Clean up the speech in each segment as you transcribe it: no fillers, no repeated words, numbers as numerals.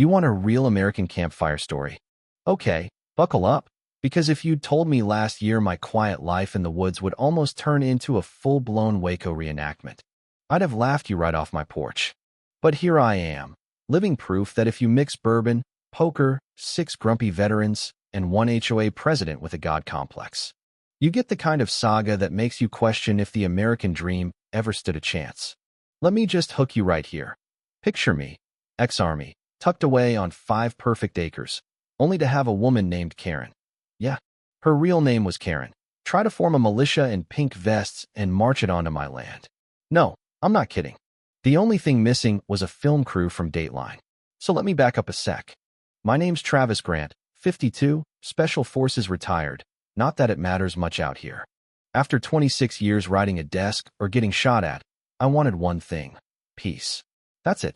You want a real American campfire story? Okay, buckle up, because if you'd told me last year my quiet life in the woods would almost turn into a full-blown Waco reenactment, I'd have laughed you right off my porch. But here I am, living proof that if you mix bourbon, poker, 6 grumpy veterans, and 1 HOA president with a god complex, you get the kind of saga that makes you question if the American dream ever stood a chance. Let me just hook you right here. Picture me, ex-Army, tucked away on 5 perfect acres, only to have a woman named Karen. Yeah, her real name was Karen. Try to form a militia in pink vests and march it onto my land. No, I'm not kidding. The only thing missing was a film crew from Dateline. So let me back up a sec. My name's Travis Grant, 52, Special Forces retired. Not that it matters much out here. After 26 years riding a desk or getting shot at, I wanted one thing: peace. That's it.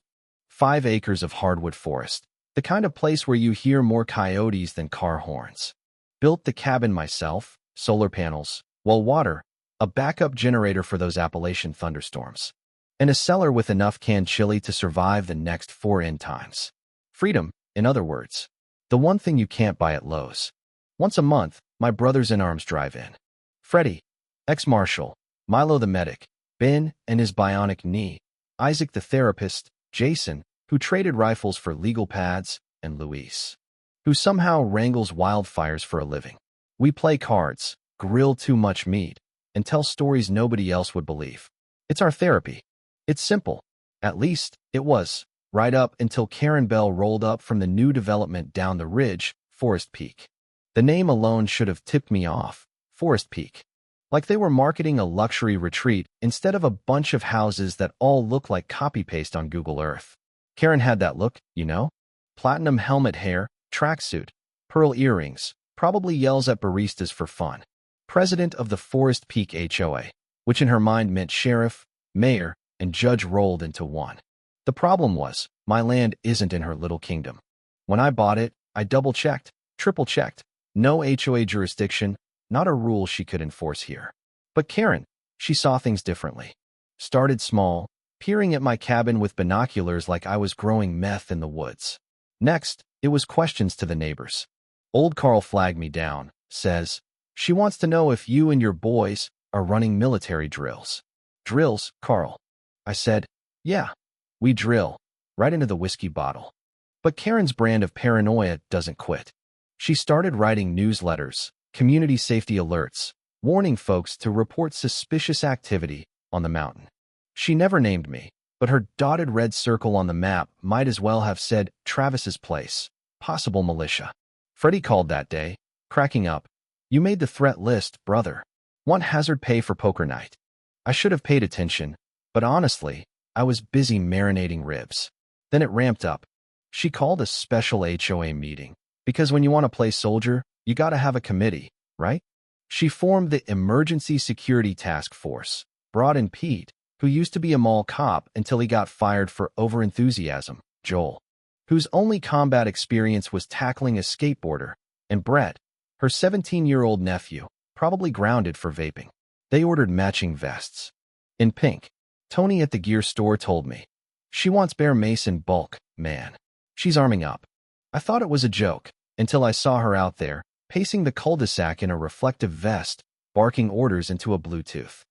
5 acres of hardwood forest, the kind of place where you hear more coyotes than car horns. Built the cabin myself, solar panels, well water, a backup generator for those Appalachian thunderstorms, and a cellar with enough canned chili to survive the next 4 end times. Freedom, in other words. The one thing you can't buy at Lowe's. Once a month, my brothers-in-arms drive in. Freddie, ex-marshal, Milo the medic, Ben and his bionic knee, Isaac the therapist, Jason, who traded rifles for legal pads, and Luis, who somehow wrangles wildfires for a living. We play cards, grill too much meat, and tell stories nobody else would believe. It's our therapy. It's simple. At least, it was, right up until Karen Bell rolled up from the new development down the ridge, Forest Peak. The name alone should have tipped me off, Forest Peak. Like they were marketing a luxury retreat instead of a bunch of houses that all look like copy-paste on Google Earth. Karen had that look, you know? Platinum helmet hair, tracksuit, pearl earrings, probably yells at baristas for fun. President of the Forest Peak HOA, which in her mind meant sheriff, mayor, and judge rolled into one. The problem was, my land isn't in her little kingdom. When I bought it, I double-checked, triple-checked. No HOA jurisdiction, not a rule she could enforce here. But Karen, she saw things differently. Started small, peering at my cabin with binoculars like I was growing meth in the woods. Next, it was questions to the neighbors. Old Carl flagged me down, says, "She wants to know if you and your boys are running military drills." "Drills, Carl?" I said, "Yeah, we drill." Right into the whiskey bottle. But Karen's brand of paranoia doesn't quit. She started writing newsletters, community safety alerts, warning folks to report suspicious activity on the mountain. She never named me, but her dotted red circle on the map might as well have said Travis's place, possible militia. Freddie called that day, cracking up. "You made the threat list, brother. Want hazard pay for poker night." I should have paid attention, but honestly, I was busy marinating ribs. Then it ramped up. She called a special HOA meeting, because when you want to play soldier, you gotta have a committee, right? She formed the Emergency Security Task Force, brought in Pete, who used to be a mall cop until he got fired for overenthusiasm, Joel, whose only combat experience was tackling a skateboarder, and Brett, her 17-year-old nephew, probably grounded for vaping. They ordered matching vests. In pink. Tony at the gear store told me. She wants Bear Mason bulk, man. She's arming up. I thought it was a joke, until I saw her out there, pacing the cul-de-sac in a reflective vest, barking orders into a Bluetooth.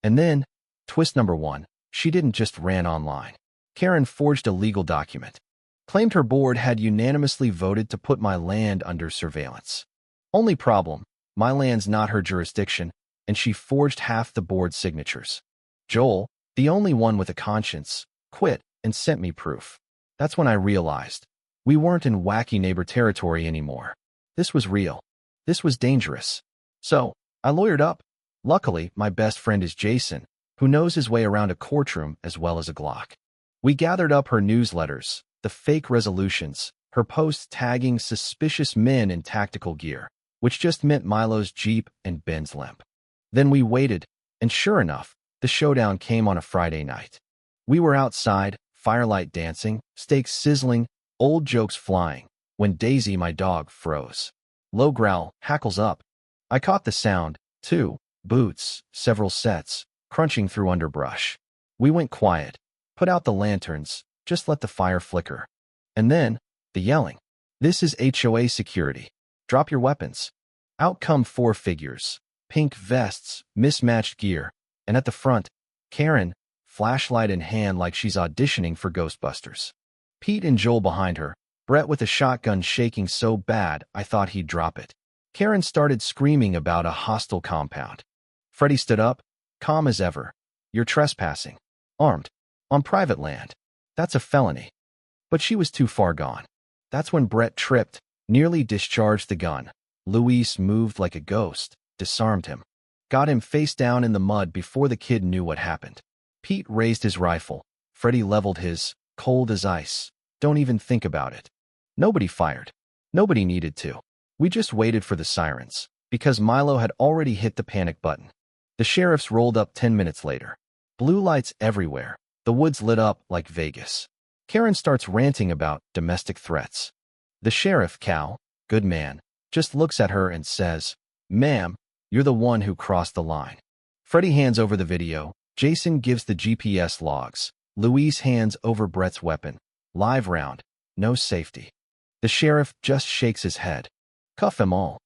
And then, twist number 1, she didn't just ran online. Karen forged a legal document. Claimed her board had unanimously voted to put my land under surveillance. Only problem, my land's not her jurisdiction, and she forged half the board's signatures. Joel, the only one with a conscience, quit and sent me proof. That's when I realized we weren't in wacky neighbor territory anymore. This was real. This was dangerous. So, I lawyered up. Luckily, my best friend is Jason, who knows his way around a courtroom as well as a Glock. We gathered up her newsletters, the fake resolutions, her posts tagging suspicious men in tactical gear, which just meant Milo's Jeep and Ben's limp. Then we waited, and sure enough, the showdown came on a Friday night. We were outside, firelight dancing, steaks sizzling, old jokes flying, when Daisy, my dog, froze. Low growl, hackles up. I caught the sound, too, boots, several sets, crunching through underbrush. We went quiet, put out the lanterns, just let the fire flicker. And then, The yelling. This is HOA security. Drop your weapons. Out come 4 figures. Pink vests, mismatched gear, and at the front, Karen, flashlight in hand like she's auditioning for Ghostbusters. Pete and Joel behind her, Brett with a shotgun shaking so bad I thought he'd drop it. Karen started screaming about a hostile compound. Freddie stood up, calm as ever. You're trespassing. Armed. On private land. That's a felony. But she was too far gone. That's when Brett tripped, nearly discharged the gun. Luis moved like a ghost, disarmed him. Got him face down in the mud before the kid knew what happened. Pete raised his rifle. Freddie leveled his, cold as ice. Don't even think about it. Nobody fired. Nobody needed to. We just waited for the sirens, because Milo had already hit the panic button. The sheriffs rolled up 10 minutes later. Blue lights everywhere. The woods lit up like Vegas. Karen starts ranting about domestic threats. The sheriff, Cal, good man, just looks at her and says, "Ma'am, you're the one who crossed the line." Freddie hands over the video. Jason gives the GPS logs. Luis hands over Brett's weapon. Live round. No safety. The sheriff just shakes his head. Cuff them all.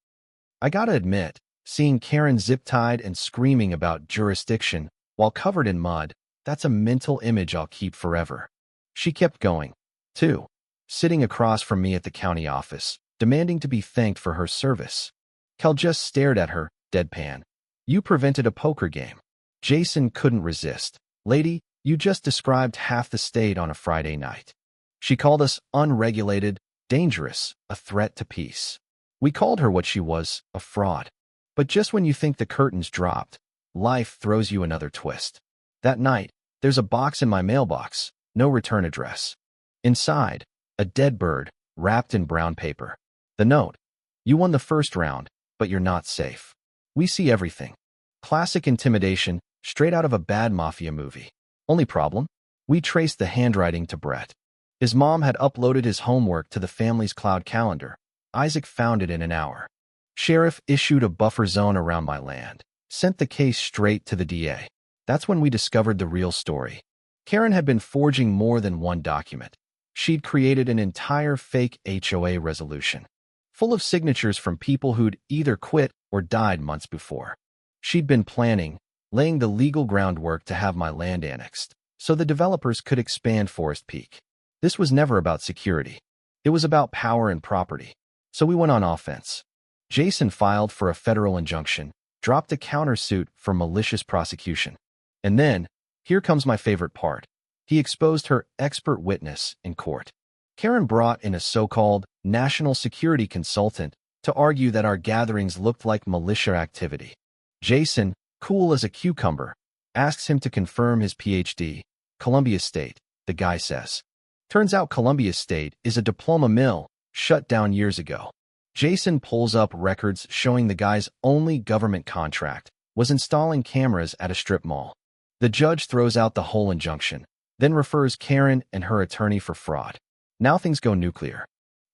I gotta admit, seeing Karen zip-tied and screaming about jurisdiction while covered in mud, that's a mental image I'll keep forever. She kept going, too, sitting across from me at the county office, demanding to be thanked for her service. Cal just stared at her, deadpan. You prevented a poker game. Jason couldn't resist. Lady, you just described half the state on a Friday night. She called us unregulated, dangerous, a threat to peace. We called her what she was, a fraud. But just when you think the curtains dropped, life throws you another twist. That night, there's a box in my mailbox, no return address. Inside, a dead bird, wrapped in brown paper. The note. You won the first round, but you're not safe. We see everything. Classic intimidation, straight out of a bad mafia movie. Only problem? We traced the handwriting to Brett. His mom had uploaded his homework to the family's cloud calendar. Isaac found it in an hour. Sheriff issued a buffer zone around my land. Sent the case straight to the DA. That's when we discovered the real story. Karen had been forging more than one document. She'd created an entire fake HOA resolution, full of signatures from people who'd either quit or died months before. She'd been planning, laying the legal groundwork to have my land annexed, so the developers could expand Forest Peak. This was never about security. It was about power and property. So we went on offense. Jason filed for a federal injunction, dropped a countersuit for malicious prosecution. And then, here comes my favorite part. He exposed her expert witness in court. Karen brought in a so-called national security consultant to argue that our gatherings looked like militia activity. Jason, cool as a cucumber, asks him to confirm his PhD. Columbia State, the guy says. Turns out Columbia State is a diploma mill, shut down years ago. Jason pulls up records showing the guy's only government contract was installing cameras at a strip mall. The judge throws out the whole injunction, then refers Karen and her attorney for fraud. Now things go nuclear.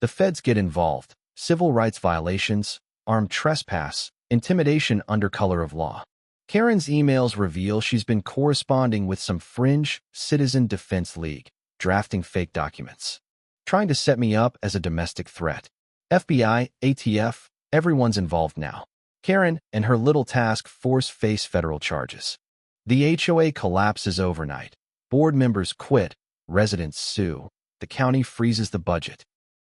The feds get involved. Civil rights violations, armed trespass, intimidation under color of law. Karen's emails reveal she's been corresponding with some fringe citizen defense league, drafting fake documents, trying to set me up as a domestic threat. FBI, ATF, everyone's involved now. Karen and her little task force face federal charges. The HOA collapses overnight. Board members quit, residents sue, the county freezes the budget.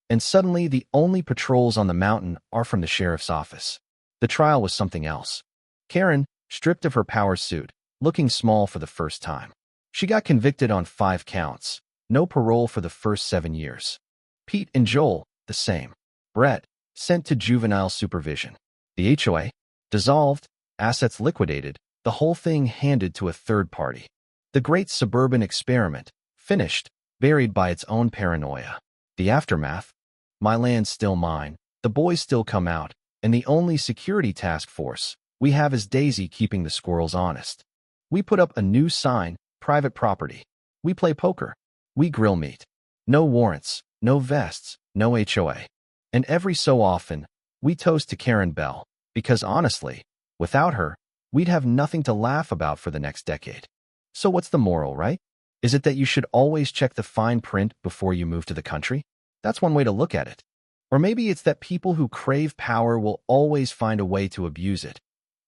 And suddenly the only patrols on the mountain are from the sheriff's office. The trial was something else. Karen, stripped of her power suit, looking small for the first time. She got convicted on 5 counts. No parole for the first 7 years. Pete and Joel, the same. Brett, sent to juvenile supervision. The HOA, dissolved, assets liquidated, the whole thing handed to a third party. The great suburban experiment, finished, buried by its own paranoia. The aftermath? My land's still mine, the boys still come out, and the only security task force we have is Daisy keeping the squirrels honest. We put up a new sign, private property. We play poker. We grill meat. No warrants, no vests, no HOA. And every so often, we toast to Karen Bell, because honestly, without her, we'd have nothing to laugh about for the next decade. So what's the moral, right? Is it that you should always check the fine print before you move to the country? That's one way to look at it. Or maybe it's that people who crave power will always find a way to abuse it,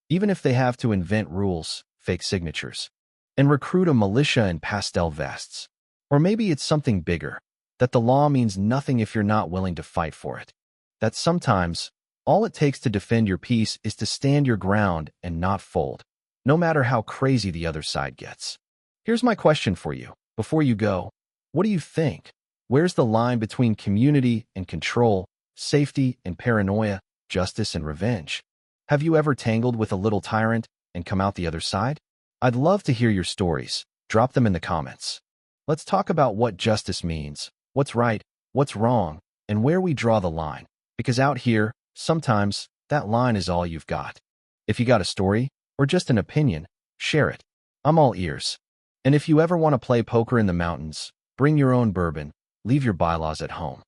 even if they have to invent rules, fake signatures, and recruit a militia in pastel vests. Or maybe it's something bigger, that the law means nothing if you're not willing to fight for it. That sometimes, all it takes to defend your peace is to stand your ground and not fold, no matter how crazy the other side gets. Here's my question for you. Before you go, what do you think? Where's the line between community and control, safety and paranoia, justice and revenge? Have you ever tangled with a little tyrant and come out the other side? I'd love to hear your stories. Drop them in the comments. Let's talk about what justice means, what's right, what's wrong, and where we draw the line. Because out here, sometimes, that line is all you've got. If you got a story, or just an opinion, share it. I'm all ears. And if you ever want to play poker in the mountains, bring your own bourbon, leave your bylaws at home.